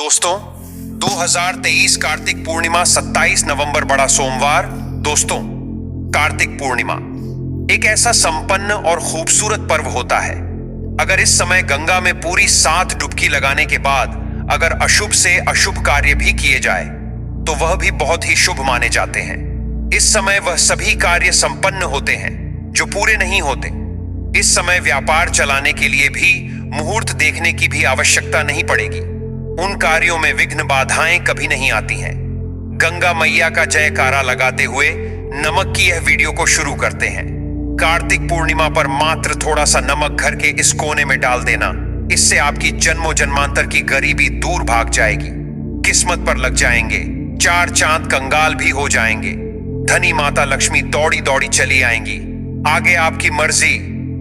दोस्तों 2023 कार्तिक पूर्णिमा 27 नवंबर बड़ा सोमवार। दोस्तों कार्तिक पूर्णिमा एक ऐसा संपन्न और खूबसूरत पर्व होता है। अगर इस समय गंगा में पूरी 7 डुबकी लगाने के बाद अगर अशुभ से अशुभ कार्य भी किए जाए तो वह भी बहुत ही शुभ माने जाते हैं। इस समय वह सभी कार्य संपन्न होते हैं जो पूरे नहीं होते। इस समय व्यापार चलाने के लिए भी मुहूर्त देखने की भी आवश्यकता नहीं पड़ेगी। उन कार्यों में विघ्न बाधाएं कभी नहीं आती हैं। गंगा मैया का जयकारा लगाते हुए नमक की यह वीडियो को शुरू करते हैं। कार्तिक पूर्णिमा पर मात्र थोड़ा सा नमक घर के इस कोने में डाल देना, इससे आपकी जन्मों जन्मांतर की गरीबी दूर भाग जाएगी। किस्मत पर लग जाएंगे, 4 चांद कंगाल भी हो जाएंगे। धनी माता लक्ष्मी दौड़ी दौड़ी चली आएंगी। आगे आपकी मर्जी।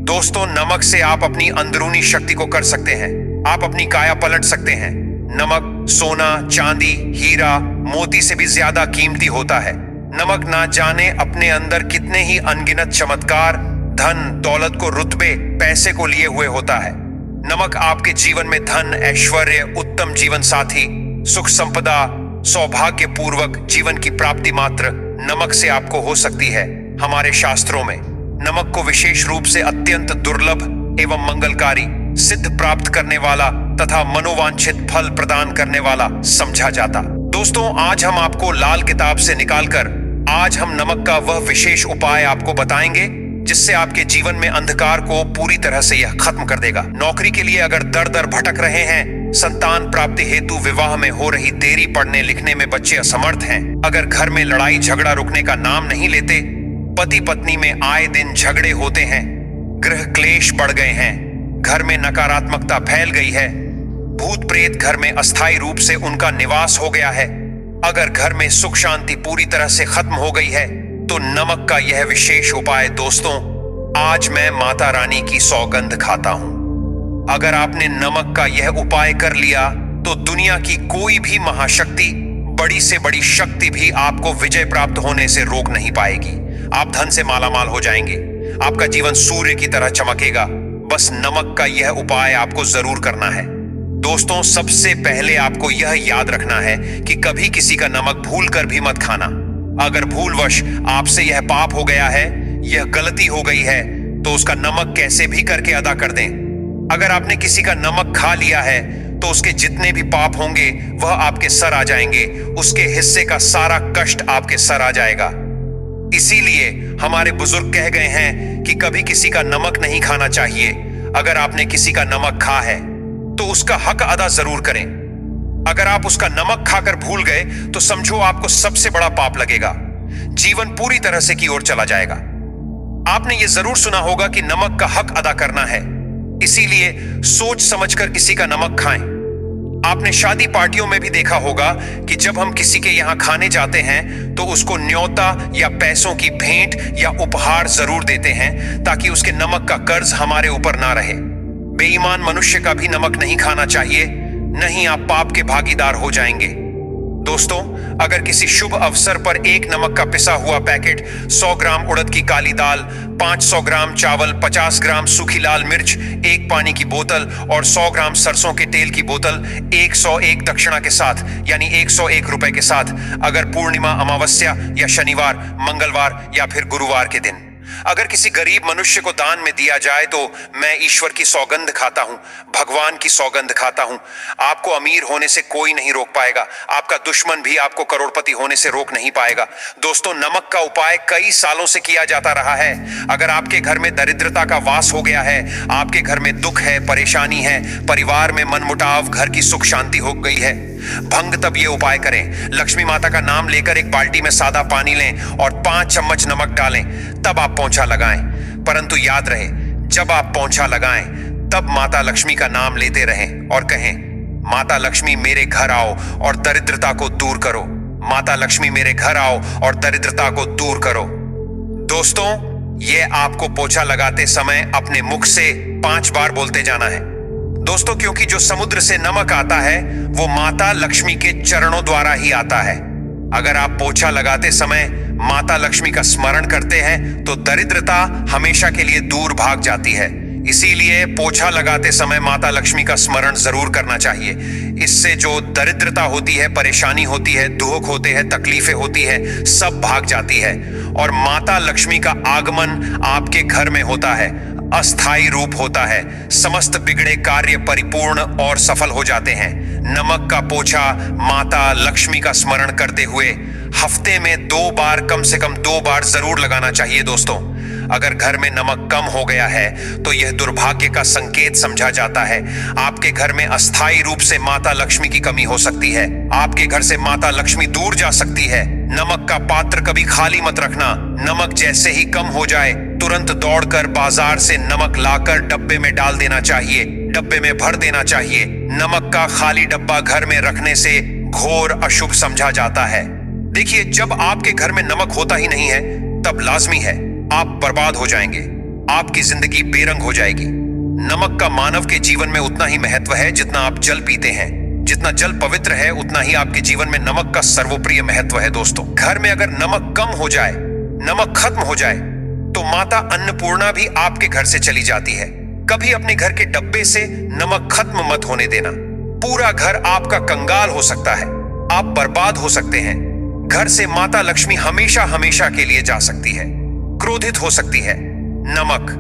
दोस्तों नमक से आप अपनी अंदरूनी शक्ति को कर सकते हैं। आप अपनी काया पलट सकते हैं। नमक सोना, चांदी, हीरा, मोती से भी ज्यादा कीमती होता है। नमक ना जाने अपने अंदर कितने ही अनगिनत चमत्कार, धन दौलत को, रुतबे, पैसे को लिए हुए होता है। नमक आपके जीवन में धन, ऐश्वर्य, उत्तम जीवन साथी, सुख संपदा, सौभाग्य पूर्वक जीवन की प्राप्ति मात्र नमक से आपको हो सकती है। हमारे शास्त्रों में नमक को विशेष रूप से अत्यंत दुर्लभ एवं मंगलकारी, सिद्ध प्राप्त करने वाला तथा मनोवांछित फल प्रदान करने वाला समझा जाता। दोस्तों आज हम आपको लाल किताब से निकालकर आज हम नमक का वह विशेष उपाय आपको बताएंगे जिससे आपके जीवन में अंधकार को पूरी तरह से यह खत्म कर देगा। नौकरी के लिए अगर दर दर भटक रहे हैं, संतान प्राप्ति हेतु विवाह में हो रही देरी, पढ़ने लिखने में बच्चे असमर्थ हैं, अगर घर में लड़ाई झगड़ा रुकने का नाम नहीं लेते, पति पत्नी में आए दिन झगड़े होते हैं, गृह क्लेश बढ़ गए हैं, घर में नकारात्मकता फैल गई है, भूत प्रेत घर में अस्थायी रूप से उनका निवास हो गया है, अगर घर में सुख शांति पूरी तरह से खत्म हो गई है, तो नमक का यह विशेष उपाय दोस्तों आज मैं माता रानी की सौगंध खाता हूं। अगर आपने नमक का यह उपाय कर लिया तो दुनिया की कोई भी महाशक्ति, बड़ी से बड़ी शक्ति भी आपको विजय प्राप्त होने से रोक नहीं पाएगी। आप धन से मालामाल हो जाएंगे। आपका जीवन सूर्य की तरह चमकेगा। बस नमक का यह उपाय आपको जरूर करना है। दोस्तों सबसे पहले आपको यह याद रखना है कि कभी किसी का नमक भूल कर भी मत खाना। अगर भूलवश आपसे यह पाप हो गया है, यह गलती हो गई है, तो उसका नमक कैसे भी करके अदा कर दें। अगर आपने किसी का नमक खा लिया है तो उसके जितने भी पाप होंगे वह आपके सर आ जाएंगे। उसके हिस्से का सारा कष्ट आपके सर आ जाएगा। इसीलिए हमारे बुजुर्ग कह गए हैं कि कभी किसी का नमक नहीं खाना चाहिए। अगर आपने किसी का नमक खा है तो उसका हक अदा जरूर करें। अगर आप उसका नमक खाकर भूल गए तो समझो आपको सबसे बड़ा पाप लगेगा। जीवन पूरी तरह से की ओर चला जाएगा। आपने यह जरूर सुना होगा कि नमक का हक अदा करना है, इसीलिए सोच समझकर किसी का नमक खाएं। आपने शादी पार्टियों में भी देखा होगा कि जब हम किसी के यहां खाने जाते हैं तो उसको न्योता या पैसों की भेंट या उपहार जरूर देते हैं ताकि उसके नमक का कर्ज हमारे ऊपर ना रहे। बेईमान मनुष्य का भी नमक नहीं खाना चाहिए, नहीं आप पाप के भागीदार हो जाएंगे। दोस्तों अगर किसी शुभ अवसर पर एक नमक का पिसा हुआ पैकेट, 100 ग्राम उड़द की काली दाल, 500 ग्राम चावल, 50 ग्राम सूखी लाल मिर्च, 1 पानी की बोतल और 100 ग्राम सरसों के तेल की बोतल 101 दक्षिणा के साथ यानी 101 रुपए के साथ, अगर पूर्णिमा, अमावस्या या शनिवार, मंगलवार या फिर गुरुवार के दिन अगर किसी गरीब मनुष्य को दान में दिया जाए तो मैं ईश्वर की सौगंध खाता हूं, भगवान की सौगंध खाता हूं। आपको अमीर होने से कोई नहीं रोक पाएगा। आपका दुश्मन भी आपको करोड़पति होने से रोक नहीं पाएगा। दोस्तों नमक का उपाय कई सालों से किया जाता रहा है। अगर आपके घर में दरिद्रता का वास हो गया है, आपके घर में दुख है, परेशानी है, परिवार में मनमुटाव, घर की सुख शांति हो गई है, भंग तब ये उपाय करें। लक्ष्मी माता का नाम लेकर एक बाल्टी में सादा पानी लें और 5 चम्मच नमक डालें, तब आप पोंछा लगाएं। परंतु याद रहे जब आप पोंछा लगाएं तब माता लक्ष्मी का नाम लेते रहें और कहें, माता लक्ष्मी मेरे घर आओ और दरिद्रता को दूर करो। माता लक्ष्मी मेरे घर आओ और दरिद्रता को दूर करो। दोस्तों ये आपको पोंछा लगाते समय अपने मुख से 5 बार बोलते जाना है। दोस्तों क्योंकि जो समुद्र से नमक आता है वो माता लक्ष्मी के चरणों द्वारा ही आता है। अगर आप पोछा लगाते समय माता लक्ष्मी का स्मरण करते हैं तो दरिद्रता हमेशा के लिए दूर भाग जाती है। इसीलिए पोछा लगाते समय माता लक्ष्मी का स्मरण जरूर करना चाहिए। इससे जो दरिद्रता होती है, परेशानी होती है, दुख होते हैं, तकलीफें होती है, सब भाग जाती है और माता लक्ष्मी का आगमन आपके घर में होता है। अस्थायी रूप होता है, समस्त बिगड़े कार्य परिपूर्ण और सफल हो जाते हैं। नमक का पोछा माता लक्ष्मी का स्मरण करते हुए हफ्ते में 2 बार, कम से कम 2 बार जरूर लगाना चाहिए दोस्तों। अगर घर में नमक कम हो गया है तो यह दुर्भाग्य का संकेत समझा जाता है। आपके घर में अस्थायी रूप से माता लक्ष्मी की कमी हो सकती है। आपके घर से माता लक्ष्मी दूर जा सकती है। नमक का पात्र कभी खाली मत रखना। नमक जैसे ही कम हो जाए तुरंत दौड़कर बाजार से नमक लाकर डब्बे में डाल देना चाहिए, डब्बे में भर देना चाहिए। नमक का खाली डब्बा घर में रखने से घोर अशुभ समझा जाता है। देखिए, जब आपके घर में नमक होता ही नहीं है तब लाजमी है आप बर्बाद हो जाएंगे, आपकी जिंदगी बेरंग हो जाएगी। नमक का मानव के जीवन में उतना ही महत्व है जितना आप जल पीते हैं। जितना जल पवित्र है उतना ही आपके जीवन में नमक का सर्वप्रिय महत्व है दोस्तों। घर में अगर नमक कम हो जाए, नमक खत्म हो जाए तो माता अन्नपूर्णा भी आपके घर से चली जाती है। कभी अपने घर के डब्बे से नमक खत्म मत होने देना। पूरा घर आपका कंगाल हो सकता है, आप बर्बाद हो सकते हैं। घर से माता लक्ष्मी हमेशा हमेशा के लिए जा सकती है, क्रोधित हो सकती है। नमक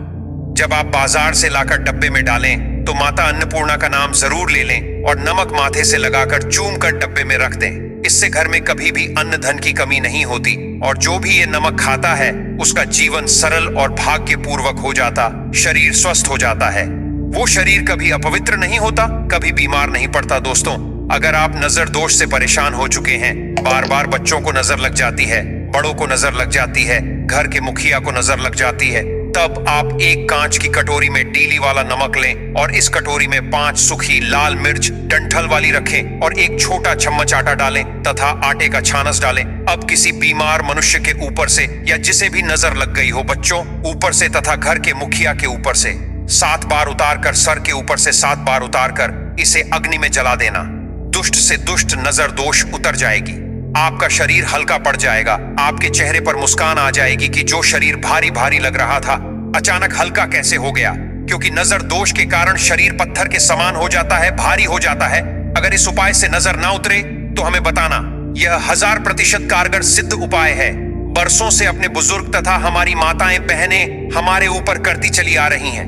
जब आप बाजार से लाकर डब्बे में डालें तो माता अन्नपूर्णा का नाम जरूर ले लें और नमक माथे से लगाकर चूम कर डब्बे में रख दें। इससे घर में कभी भी अन्न धन की कमी नहीं होती और जो भी ये नमक खाता है उसका जीवन सरल और भाग्यपूर्वक हो जाता, शरीर स्वस्थ हो जाता है। वो शरीर कभी अपवित्र नहीं होता, कभी बीमार नहीं पड़ता दोस्तों। अगर आप नजर दोष से परेशान हो चुके हैं, बार बार बच्चों को नजर लग जाती है, बड़ों को नजर लग जाती है, घर के मुखिया को नजर लग जाती है, तब आप एक कांच की कटोरी में डीली वाला नमक लें और इस कटोरी में 5 सूखी लाल मिर्च डंठल वाली रखें और एक छोटा चम्मच आटा डालें तथा आटे का छानस डालें। अब किसी बीमार मनुष्य के ऊपर से या जिसे भी नजर लग गई हो, बच्चों ऊपर से तथा घर के मुखिया के ऊपर से 7 बार उतारकर, सर के ऊपर से 7 बार उतारकर इसे अग्नि में जला देना। दुष्ट से दुष्ट नजर दोष उतर जाएगी, आपका शरीर हल्का पड़ जाएगा, आपके चेहरे पर मुस्कान आ जाएगी कि जो शरीर भारी भारी लग रहा था अचानक हल्का कैसे हो गया। क्योंकि नजर दोष के कारण शरीर पत्थर के समान हो जाता है, भारी हो जाता है। अगर इस उपाय से नजर ना उतरे तो हमें बताना। यह 1000% कारगर सिद्ध उपाय है। बरसों से अपने बुजुर्ग तथा हमारी माताएं बहनें हमारे ऊपर करती चली आ रही हैं।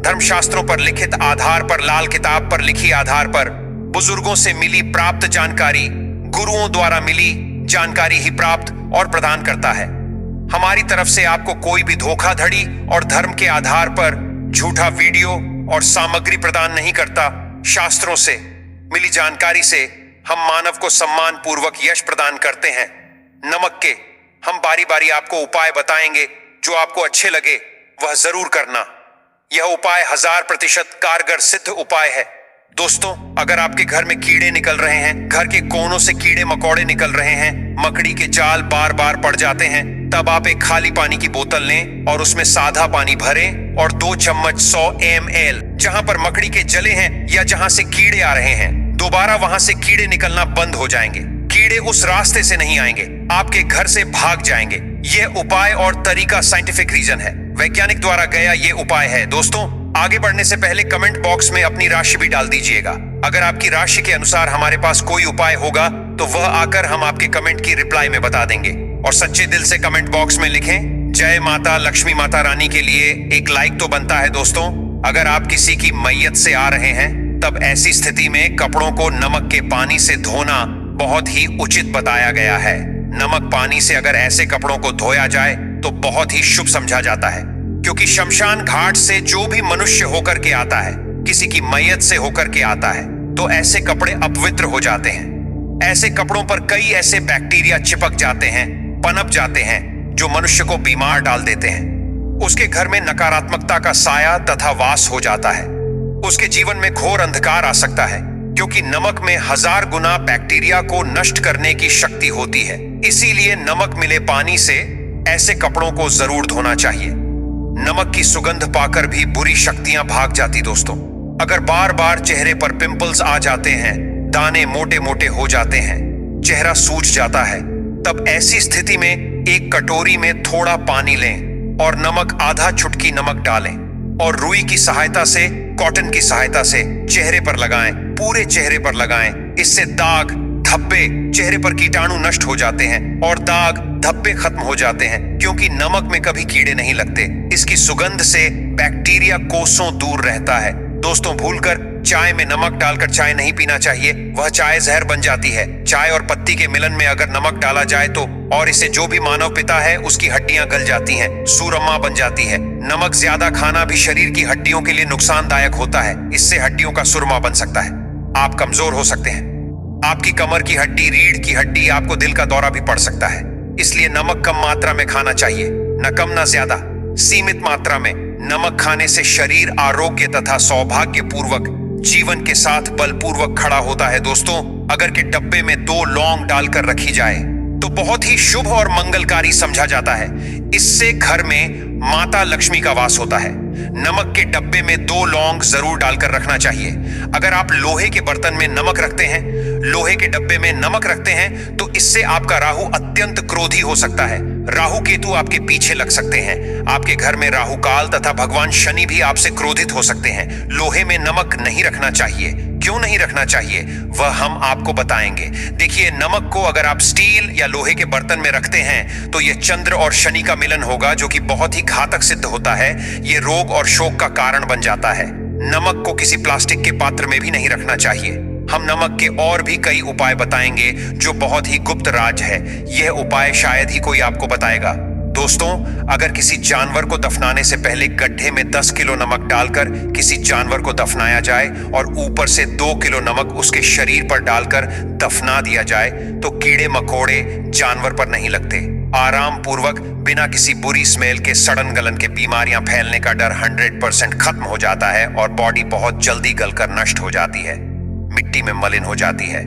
धर्मशास्त्रों पर लिखित आधार पर, लाल किताब पर लिखी आधार पर, बुजुर्गों से मिली प्राप्त जानकारी, गुरुओं द्वारा मिली जानकारी ही प्राप्त और प्रदान करता है। हमारी तरफ से आपको कोई भी धोखाधड़ी और धर्म के आधार पर झूठा वीडियो और सामग्री प्रदान नहीं करता। शास्त्रों से मिली जानकारी से हम मानव को सम्मान पूर्वक यश प्रदान करते हैं। नमक के हम बारी बारी आपको उपाय बताएंगे, जो आपको अच्छे लगे वह जरूर करना। यह उपाय 1000% कारगर सिद्ध उपाय है। दोस्तों, अगर आपके घर में कीड़े निकल रहे हैं, घर के कोनों से कीड़े मकोड़े निकल रहे हैं, मकड़ी के जाल बार बार पड़ जाते हैं, तब आप एक खाली पानी की बोतल लें और उसमें सादा पानी भरें और 2 चम्मच 100 ml जहां पर मकड़ी के जले हैं या जहां से कीड़े आ रहे हैं, दोबारा वहां से कीड़े निकलना बंद हो जाएंगे। कीड़े उस रास्ते से नहीं आएंगे, आपके घर से भाग जाएंगे। यह उपाय और तरीका साइंटिफिक रीजन है, वैज्ञानिक द्वारा गया ये उपाय है। दोस्तों, आगे बढ़ने से पहले कमेंट बॉक्स में अपनी राशि भी डाल दीजिएगा। अगर आपकी राशि के अनुसार हमारे पास कोई उपाय होगा तो वह आकर हम आपके कमेंट की रिप्लाई में बता देंगे। और सच्चे दिल से कमेंट बॉक्स में लिखें जय माता लक्ष्मी माता रानी के लिए एक लाइक तो बनता है दोस्तों। अगर आप किसी की मैयत से आ रहे हैं तब ऐसी स्थिति में कपड़ों को नमक के पानी से धोना बहुत ही उचित बताया गया है। नमक पानी से अगर ऐसे कपड़ों को धोया जाए तो बहुत ही शुभ समझा जाता है, क्योंकि शमशान घाट से जो भी मनुष्य होकर के आता है, किसी की मैयत से होकर के आता है, तो ऐसे कपड़े अपवित्र हो जाते हैं। ऐसे कपड़ों पर कई ऐसे बैक्टीरिया चिपक जाते हैं, पनप जाते हैं, जो मनुष्य को बीमार डाल देते हैं। उसके घर में नकारात्मकता का साया तथा वास हो जाता है। उसके जीवन में घोर अंधकार आ सकता है, क्योंकि नमक में 1000 गुना बैक्टीरिया को नष्ट करने की शक्ति होती है। इसीलिए नमक मिले पानी से ऐसे कपड़ों को जरूर धोना चाहिए। नमक की सुगंध पाकर भी बुरी शक्तियां भाग जाती दोस्तों। अगर बार बार चेहरे पर पिंपल्स आ जाते हैं, दाने मोटे मोटे हो जाते हैं, चेहरा सूज जाता है, तब ऐसी स्थिति में एक कटोरी में थोड़ा पानी लें और नमक आधा चुटकी नमक डालें और रुई की सहायता से, कॉटन की सहायता से चेहरे पर लगाएं। पूरे चेहरे पर लगाएं। इससे दाग, धब्बे, चेहरे पर कीटाणु नष्ट हो जाते हैं और दाग, धब्बे खत्म हो जाते हैं, क्योंकि नमक में कभी कीड़े नहीं लगते। इसकी सुगंध से बैक्टीरिया कोसों दूर रहता है। दोस्तों, भूलकर चाय में नमक डालकर चाय नहीं पीना चाहिए, वह चाय जहर बन जाती है। चाय और पत्ती के मिलन में अगर नमक डाला जाए तो और इसे जो भी मानव पिता है उसकी हड्डियां गल जाती हैं, सूरमा बन जाती है। नमक ज्यादा खाना भी शरीर की हड्डियों के लिए नुकसानदायक होता है। इससे हड्डियों का सुरमा बन सकता है, आप कमजोर हो सकते हैं। आपकी कमर की हड्डी, रीढ़ की हड्डी, आपको दिल का दौरा भी पड़ सकता है। इसलिए नमक कम मात्रा में खाना चाहिए, न कम न ज्यादा, सीमित मात्रा में। नमक खाने से शरीर आरोग्य तथा सौभाग्यपूर्वक जीवन के साथ बलपूर्वक खड़ा होता है। दोस्तों, अगर के डब्बे में 2 लौंग डालकर रखी जाए तो बहुत ही शुभ और मंगलकारी समझा जाता है। इससे घर में माता लक्ष्मी का वास होता है। नमक के डब्बे में 2 लौंग जरूर डालकर रखना चाहिए। अगर आप लोहे के बर्तन में नमक रखते हैं, लोहे के डब्बे में नमक रखते हैं, तो इससे आपका राहु अत्यंत क्रोधी हो सकता है। राहु केतु आपके पीछे लग सकते हैं। आपके घर में राहु काल तथा भगवान शनि भी आपसे क्रोधित हो सकते हैं। लोहे में नमक नहीं रखना चाहिए। क्यों नहीं रखना चाहिए, वह हम आपको बताएंगे। देखिए, नमक को अगर आप स्टील या लोहे के बर्तन में रखते हैं तो यह चंद्र और शनि का मिलन होगा, जो कि बहुत ही घातक सिद्ध होता है। ये रोग और शोक का कारण बन जाता है। नमक को किसी प्लास्टिक के पात्र में भी नहीं रखना चाहिए। हम नमक के और भी कई उपाय बताएंगे जो बहुत ही गुप्त राज है। यह उपाय शायद ही कोई आपको बताएगा। दोस्तों, अगर किसी जानवर को दफनाने से पहले गड्ढे में 10 किलो नमक डालकर किसी जानवर को दफनाया जाए और ऊपर से 2 किलो नमक उसके शरीर पर डालकर दफना दिया जाए तो कीड़े मकोड़े जानवर पर नहीं लगते। आराम पूर्वक, बिना किसी बुरी स्मेल के सड़न गलन के बीमारियां फैलने का डर 100% खत्म हो जाता है और बॉडी बहुत जल्दी गलकर नष्ट हो जाती है, मिट्टी में मलिन हो जाती है।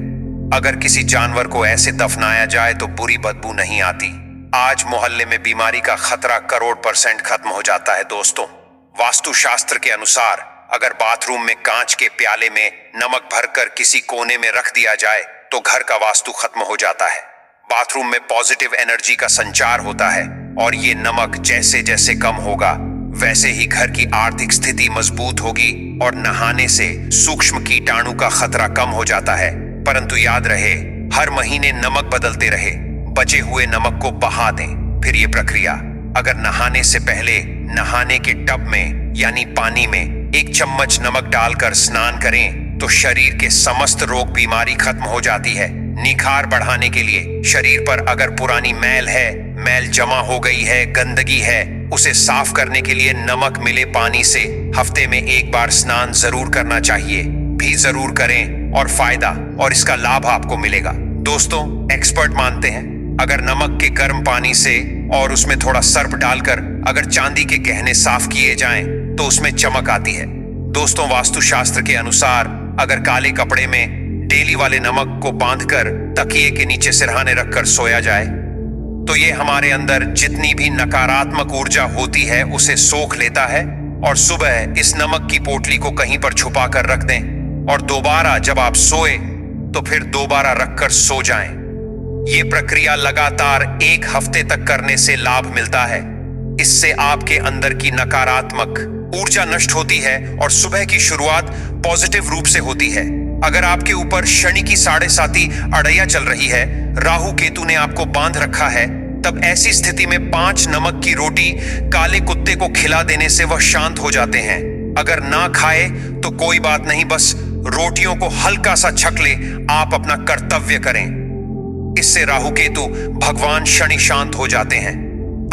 अगर किसी जानवर को ऐसे दफनाया जाए तो बुरी बदबू नहीं आती। आज मोहल्ले में बीमारी का खतरा करोड़% खत्म हो जाता है। दोस्तों, वास्तुशास्त्र के अनुसार अगर बाथरूम में कांच के प्याले में नमक भरकर किसी कोने में रख दिया जाए तो घर का वास्तु खत्म हो जाता है। बाथरूम में पॉजिटिव एनर्जी का संचार होता है और ये नमक जैसे जैसे कम होगा वैसे ही घर की आर्थिक स्थिति मजबूत होगी और नहाने से सूक्ष्म कीटाणु का खतरा कम हो जाता है। परंतु याद रहे, हर महीने नमक बदलते रहे, बचे हुए नमक को बहा दें। फिर ये प्रक्रिया, अगर नहाने से पहले नहाने के टब में यानी पानी में 1 चम्मच नमक डालकर स्नान करें तो शरीर के समस्त रोग बीमारी खत्म हो जाती है। निखार बढ़ाने के लिए शरीर पर अगर पुरानी मैल है, मैल जमा हो गई है, गंदगी है, उसे साफ करने के लिए नमक मिले पानी से हफ्ते में 1 बार स्नान जरूर करना चाहिए। भी जरूर करें और फायदा और इसका लाभ आपको मिलेगा। दोस्तों, एक्सपर्ट मानते हैं अगर नमक के गर्म पानी से और उसमें थोड़ा सर्फ डालकर अगर चांदी के गहने साफ किए जाएं तो उसमें चमक आती है। दोस्तों, वास्तुशास्त्र के अनुसार अगर काले कपड़े में डेली वाले नमक को बांधकर तकिए के नीचे सिरहाने रखकर सोया जाए तो ये हमारे अंदर जितनी भी नकारात्मक ऊर्जा होती है उसे सोख लेता है और सुबह इस नमक की पोटली को कहीं पर छुपा कर रख दें और दोबारा जब आप सोए तो फिर दोबारा रखकर सो जाएं। ये प्रक्रिया लगातार 1 हफ्ते तक करने से लाभ मिलता है। इससे आपके अंदर की नकारात्मक ऊर्जा नष्ट होती है और सुबह की शुरुआत पॉजिटिव रूप से होती है। अगर आपके ऊपर शनि की 7.5 अड़ैया चल रही है, राहु केतु ने आपको बांध रखा है, तब ऐसी स्थिति में 5 नमक की रोटी काले कुत्ते को खिला देने से वह शांत हो जाते हैं। अगर ना खाए तो कोई बात नहीं, बस रोटियों को हल्का सा छक ले, आप अपना कर्तव्य करें। इससे राहु केतु भगवान शनि शांत हो जाते हैं।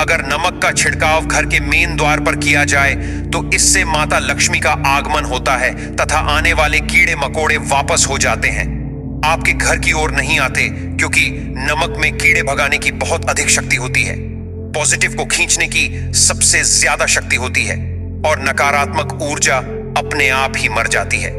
अगर नमक का छिड़काव घर के मेन द्वार पर किया जाए तो इससे माता लक्ष्मी का आगमन होता है तथा आने वाले कीड़े मकोड़े वापस हो जाते हैं, आपके घर की ओर नहीं आते, क्योंकि नमक में कीड़े भगाने की बहुत अधिक शक्ति होती है, पॉजिटिव को खींचने की सबसे ज्यादा शक्ति होती है और नकारात्मक ऊर्जा अपने आप ही मर जाती है।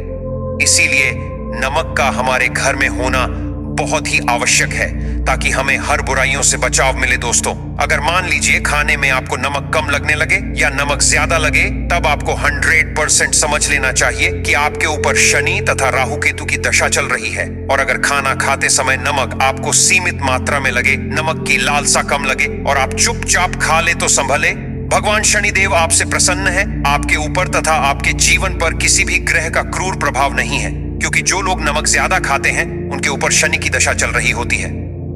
इसीलिए नमक का हमारे घर में होना बहुत ही आवश्यक है ताकि हमें हर बुराइयों से बचाव मिले। दोस्तों, अगर मान लीजिए खाने में आपको नमक कम लगने लगे या नमक ज्यादा लगे, तब आपको 100% समझ लेना चाहिए कि आपके ऊपर शनि तथा राहु केतु की दशा चल रही है। और अगर खाना खाते समय नमक आपको सीमित मात्रा में लगे, नमक की लालसा कम लगे और आप चुपचाप खा ले तो संभले। भगवान शनिदेव आपसे प्रसन्न है, आपके ऊपर तथा आपके जीवन पर किसी भी ग्रह का क्रूर प्रभाव नहीं है, क्योंकि जो लोग नमक ज्यादा खाते हैं उनके ऊपर शनि की दशा चल रही होती है।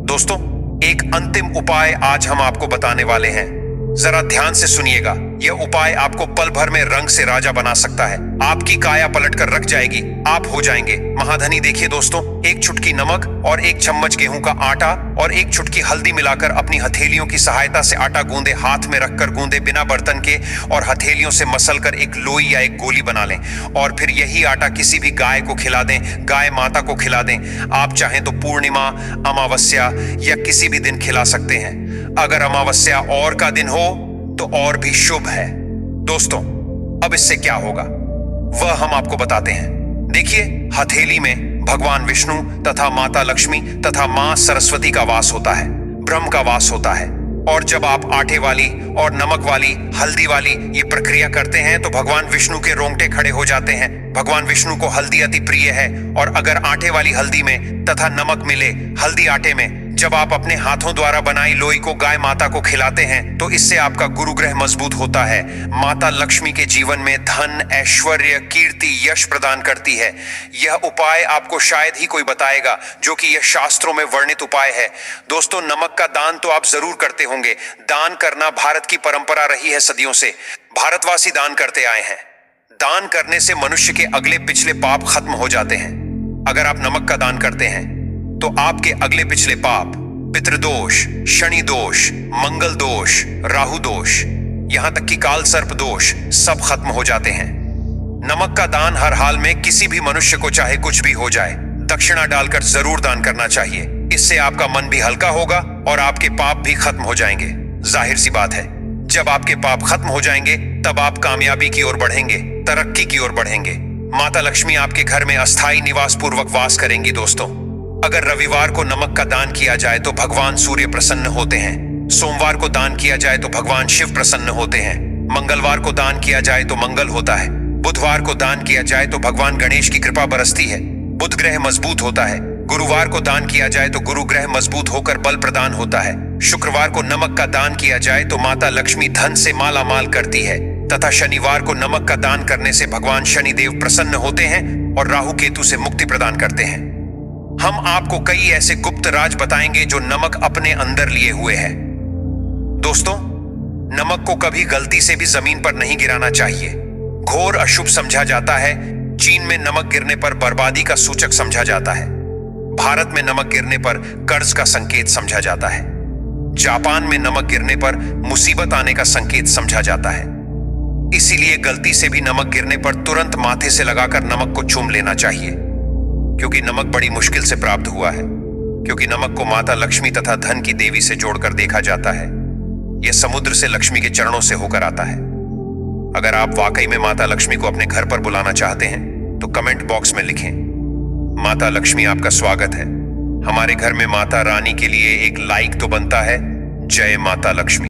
दोस्तों, एक अंतिम उपाय आज हम आपको बताने वाले हैं, जरा ध्यान से सुनिएगा। यह उपाय आपको पल भर में रंग से राजा बना सकता है। आपकी काया पलट कर रख जाएगी, आप हो जाएंगे महाधनी। देखिए दोस्तों, एक चुटकी नमक और 1 चम्मच गेहूं का आटा और 1 चुटकी हल्दी मिलाकर अपनी हथेलियों की सहायता से आटा गूंदे, हाथ में रखकर गूंदे बिना बर्तन के, और हथेलियों से मसलकर एक लोई या एक गोली बना लें और फिर यही आटा किसी भी गाय को खिला दें, गाय माता को खिला दें। आप चाहें तो पूर्णिमा, अमावस्या या किसी भी दिन खिला सकते हैं। अगर अमावस्या और का दिन हो तो और भी शुभ है। दोस्तों, अब इससे क्या होगा वह हम आपको बताते हैं। देखिए, हथेली में भगवान विष्णु तथा माता लक्ष्मी तथा मां सरस्वती का वास होता है, ब्रह्म का वास होता है। और जब आप आटे वाली और नमक वाली, हल्दी वाली ये प्रक्रिया करते हैं तो भगवान विष्णु के रोंगटे खड़े हो जाते हैं। भगवान विष्णु को हल्दी अति प्रिय है, और अगर आटे वाली हल्दी में तथा नमक मिले हल्दी आटे में, जब आप अपने हाथों द्वारा बनाई लोई को गाय माता को खिलाते हैं तो इससे आपका गुरु ग्रह मजबूत होता है। माता लक्ष्मी के जीवन में धन, ऐश्वर्य, कीर्ति, यश प्रदान करती है। यह उपाय आपको शायद ही कोई बताएगा, जो कि यह शास्त्रों में वर्णित उपाय है। दोस्तों, नमक का दान तो आप जरूर करते होंगे। दान करना भारत की परंपरा रही है सदियों से। भारतवासी दान करते आए हैं। दान करने से मनुष्य के अगले पिछले पाप खत्म हो जाते हैं। अगर आप नमक का दान करते हैं तो आपके अगले पिछले पाप, पितृदोष, शनि दोष, मंगल दोष, राहु दोष, यहां तक कि काल सर्प दोष सब खत्म हो जाते हैं। नमक का दान हर हाल में किसी भी मनुष्य को चाहे कुछ भी हो जाए, दक्षिणा डालकर जरूर दान करना चाहिए। इससे आपका मन भी हल्का होगा और आपके पाप भी खत्म हो जाएंगे। जाहिर सी बात है, जब आपके पाप खत्म हो जाएंगे तब आप कामयाबी की ओर बढ़ेंगे, तरक्की की ओर बढ़ेंगे। माता लक्ष्मी आपके घर में अस्थायी निवास पूर्वक वास करेंगी। दोस्तों, अगर रविवार को नमक का दान किया जाए तो भगवान सूर्य प्रसन्न होते हैं। सोमवार को दान किया जाए तो भगवान शिव प्रसन्न होते हैं। मंगलवार को दान किया जाए तो मंगल होता है। बुधवार को दान किया जाए तो भगवान गणेश की कृपा बरसती है, बुध ग्रह मजबूत होता है। गुरुवार को दान किया जाए तो गुरु ग्रह मजबूत होकर बल प्रदान होता है। शुक्रवार को नमक का दान किया जाए तो माता लक्ष्मी धन से माला माल करती है, तथा शनिवार को नमक का दान करने से भगवान शनिदेव प्रसन्न होते हैं और राहु केतु से मुक्ति प्रदान करते हैं। हम आपको कई ऐसे गुप्त राज बताएंगे जो नमक अपने अंदर लिए हुए है। दोस्तों, नमक को कभी गलती से भी जमीन पर नहीं गिराना चाहिए। घोर अशुभ समझा जाता है। चीन में नमक गिरने पर बर्बादी का सूचक समझा जाता है। भारत में नमक गिरने पर कर्ज का संकेत समझा जाता है। जापान में नमक गिरने पर मुसीबत आने का संकेत समझा जाता है। इसीलिए गलती से भी नमक गिरने पर तुरंत माथे से लगाकर नमक को चूम लेना चाहिए, क्योंकि नमक बड़ी मुश्किल से प्राप्त हुआ है। क्योंकि नमक को माता लक्ष्मी तथा धन की देवी से जोड़कर देखा जाता है। यह समुद्र से लक्ष्मी के चरणों से होकर आता है। अगर आप वाकई में माता लक्ष्मी को अपने घर पर बुलाना चाहते हैं तो कमेंट बॉक्स में लिखें, माता लक्ष्मी आपका स्वागत है। हमारे घर में माता रानी के लिए एक लाइक तो बनता है। जय माता लक्ष्मी।